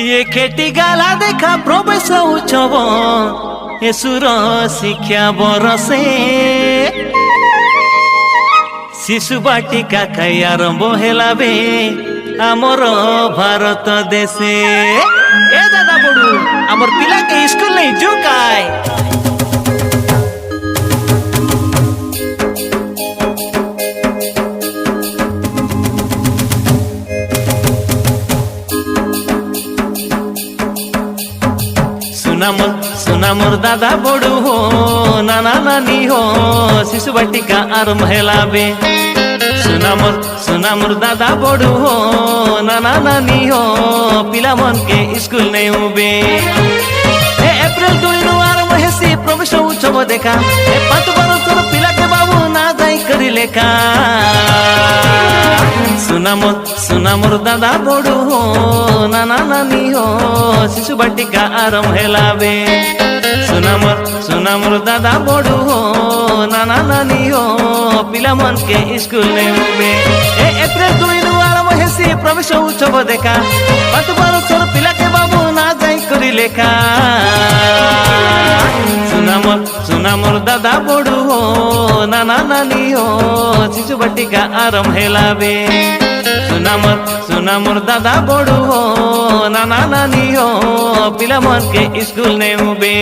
ये खेती गाला देखा प्रवेश उच्छव एसुर शिक्षा बरसे शिशु बाटिका खाई आरंभ हेला बे आमर भारत देशे। ए दादा बड़ू आमर पिला के स्कूल नहीं जो काय सुना मोर दादा बड़ू हो नाना नानी हो शिशु बाटिका आरंभ हेला बे। सुना मोर दादा बड़ू हो नाना नानी हो पिला मन के स्कूल नहीं उबे। एप्रिल 2 नु आरंभ हेसी प्रवेश उत्सव देखा 5 बरसर पिला के बाबू ना जाई करी लेखा। सुना मोर दादा बड़ू हो नाना नानी हो शिशु बाटिका आरंभ हेला बे। सुना मोर दादा बड़ू हो नाना नानी हो पिला मन के स्कूल नहीं उबे। एप्रिल 2 नु आरंभ हेसी प्रवेश उत्सव देखा 5 बरसर पिला के बाबू ना जाई करी लेखा। सुना मोर दादा बड़ू हो नाना नानी हो शिशु बाटिका आरंभ हेला बे। सुना मोर दादा बड़ू हो नाना नानी हो पिला मन के स्कूल नहीं उबे।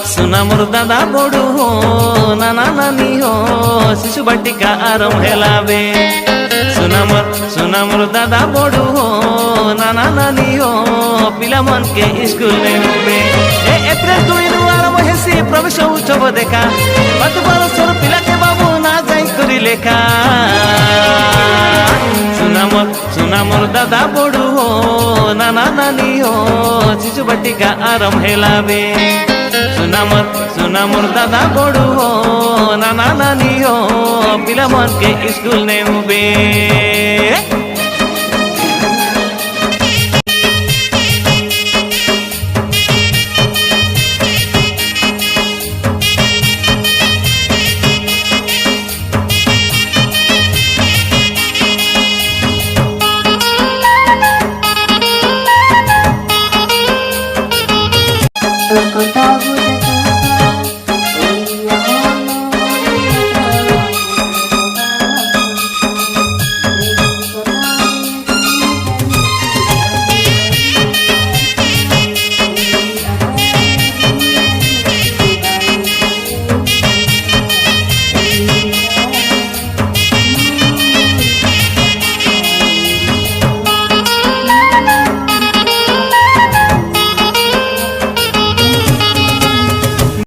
सुना मोर दादा बड़ू हो नाना नानी हो शिशु बाटिका आरंभ हेला बे। सुना मोर दादा बड़ू हो नाना नानी हो पिला मन के स्कूल नहीं उबे। एप्रिल 2 नु आरंभ हेसी प्रवेश उत्सव देखा 5 बरसर पिला के बाबू ना जाई करी लेखा। सुना मोर दादा बड़ू हो नाना नानी हो शिशु बाटिका आरंभ हेला बे। सुना मोर दादा बड़ू हो नाना नानी हो पिला मन के स्कूल नहीं उबे।